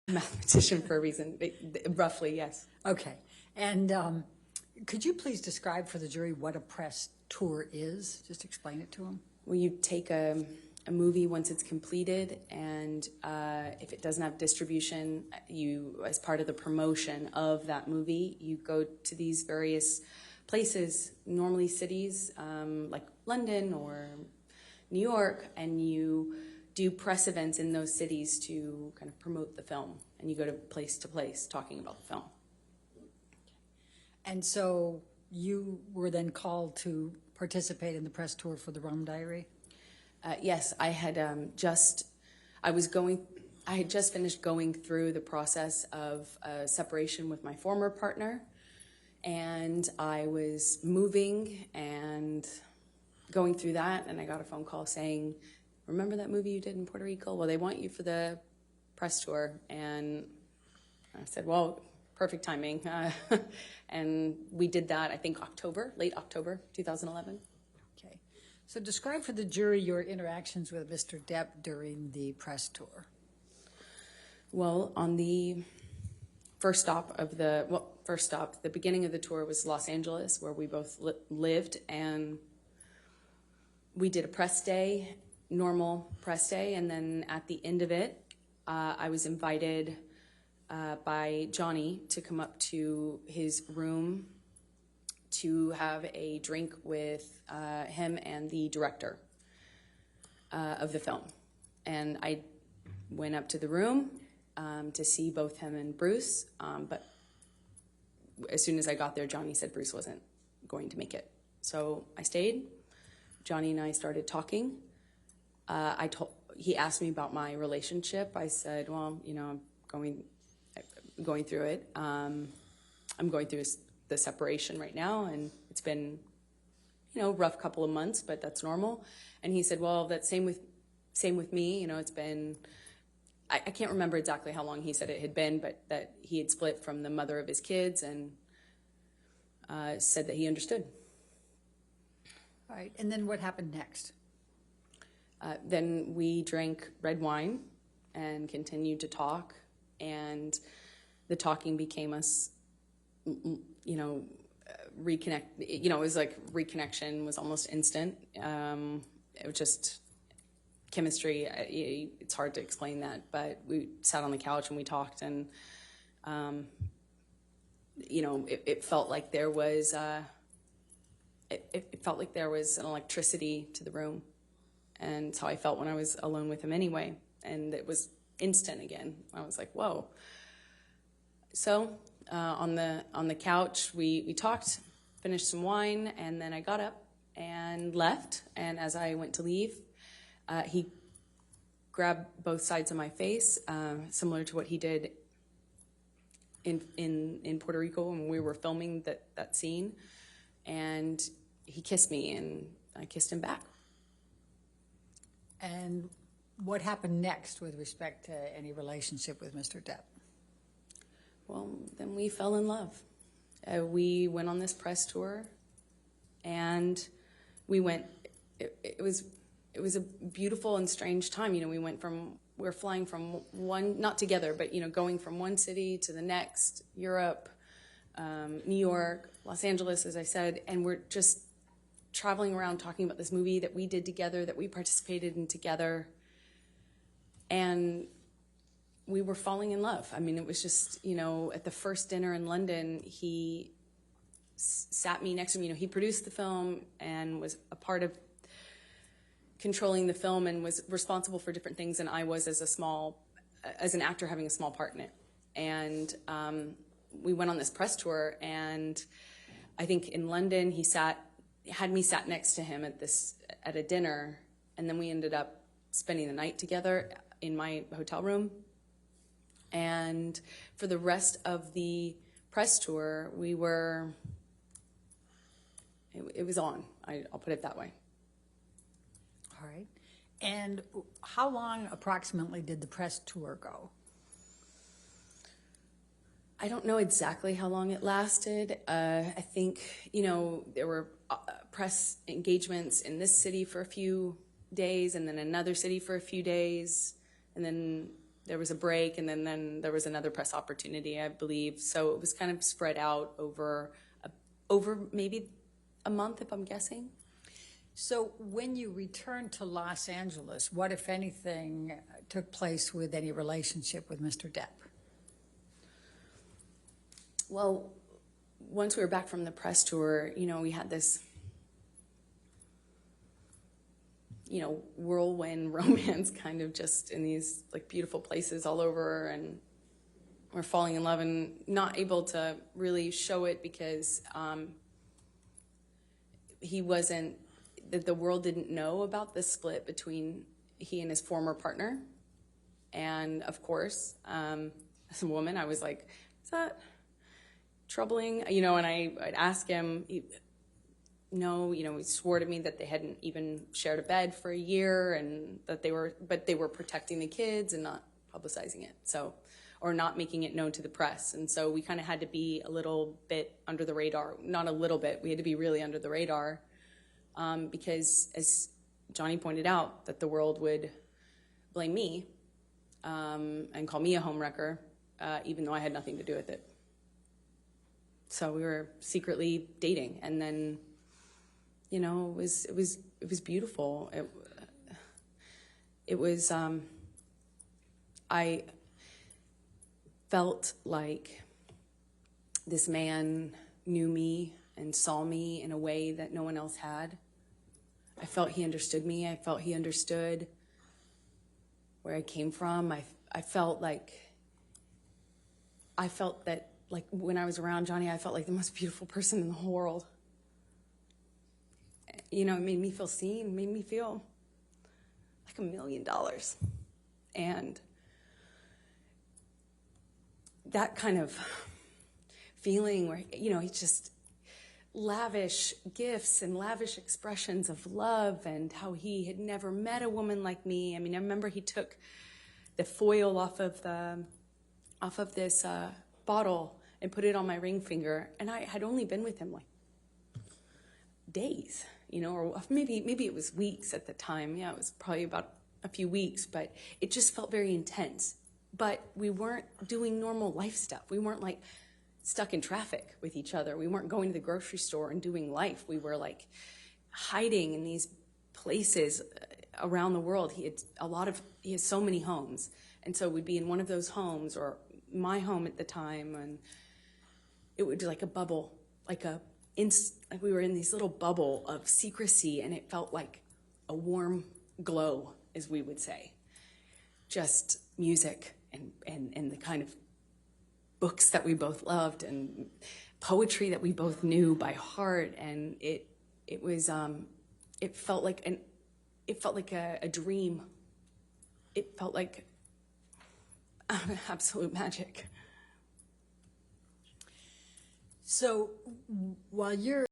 Mathematician for a reason, roughly, yes. Okay. And could you please describe for the jury what a press tour is? Just explain it to them. Well, you take a movie once it's completed, and if it doesn't have distribution, you, as part of the promotion of that movie, you go to these various places, normally cities like London or New York, and you do press events in those cities to kind of promote the film, and you go to place talking about the film. And so you were then called to participate in the press tour for the Rum Diary? Yes, I had just finished going through the process of separation with my former partner, and I was moving and going through that, and I got a phone call saying, remember that movie you did in Puerto Rico? Well, they want you for the press tour. And I said, well, perfect timing. And we did that, I think, late October 2011. Okay. So describe for the jury your interactions with Mr. Depp during the press tour. Well, on the the beginning of the tour was Los Angeles, where we both lived, and we did a press day, normal press day, and then at the end of it, I was invited by Johnny to come up to his room to have a drink with him and the director of the film. And I went up to the room to see both him and Bruce, but as soon as I got there, Johnny said Bruce wasn't going to make it. So I stayed. Johnny and I started talking. He asked me about my relationship. I said, well, you know, I'm going through it. I'm going through the separation right now, and it's been, you know, rough couple of months, but that's normal. And he said, well, that's same with me. You know, it's been, I can't remember exactly how long he said it had been, but that he had split from the mother of his kids, and said that he understood. All right, and then what happened next? Then we drank red wine and continued to talk, and the talking became us, you know, reconnect. You know, it was like reconnection was almost instant. It was just chemistry. It's hard to explain that, but we sat on the couch and we talked, and you know, it felt like there was it felt like there was an electricity to the room, and it's how I felt when I was alone with him anyway. And it was instant again. I was like, whoa. So on the couch, we talked, finished some wine, and then I got up and left. And as I went to leave, he grabbed both sides of my face, similar to what he did in Puerto Rico when we were filming that scene. And he kissed me, and I kissed him back. And what happened next with respect to any relationship with Mr. Depp? Well, then we fell in love. We went on this press tour, and we went. It was a beautiful and strange time. You know, we were flying from one, not together, but you know, going from one city to the next, Europe, New York, Los Angeles, as I said, and we're just traveling around talking about this movie that we did together, that we participated in together, and we were falling in love. I mean, it was just, you know, at the first dinner in London, he sat me next to me. You know, he produced the film and was a part of controlling the film and was responsible for different things than I was as an actor having a small part in it. And we went on this press tour, and I think in London he had me sat next to him at a dinner, and then we ended up spending the night together in my hotel room. And for the rest of the press tour, it was on. I'll put it that way. All right. And how long approximately did the press tour go? I don't know exactly how long it lasted. I think, you know, there were press engagements in this city for a few days, and then another city for a few days, and then there was a break, and then there was another press opportunity, I believe. So it was kind of spread out over maybe a month, if I'm guessing. So when you returned to Los Angeles, what, if anything, took place with any relationship with Mr. Depp? Well, once we were back from the press tour, we had this, whirlwind romance kind of just in these like beautiful places all over, and we're falling in love and not able to really show it because the world didn't know about the split between he and his former partner. And of course, as a woman, I was like, is that troubling? And I'd ask him, no, he swore to me that they hadn't even shared a bed for a year, and that they were protecting the kids and not publicizing it. So, or not making it known to the press. And so we kind of had to be a little bit under the radar. Not a little bit, we had to be really under the radar, because as Johnny pointed out, that the world would blame me and call me a homewrecker, even though I had nothing to do with it. So we were secretly dating, and then, it was beautiful. It was, I felt like this man knew me and saw me in a way that no one else had. I felt he understood me. I felt he understood where I came from. I felt that, like, when I was around Johnny, I felt like the most beautiful person in the whole world. It made me feel seen, made me feel like $1 million. And that kind of feeling where, he's just lavish gifts and lavish expressions of love, and how he had never met a woman like me. I remember he took the foil off of this bottle and put it on my ring finger, and I had only been with him like days, or maybe it was weeks at the time. Yeah, it was probably about a few weeks, but it just felt very intense. But we weren't doing normal life stuff. We weren't like stuck in traffic with each other. We weren't going to the grocery store and doing life. We were like hiding in these places around the world. He has so many homes. And so we'd be in one of those homes, or my home at the time, and it would be like a bubble, like we were in this little bubble of secrecy, and it felt like a warm glow, as we would say. Just music and the kind of books that we both loved, and poetry that we both knew by heart, and it felt like a dream. It felt like absolute magic. So while you're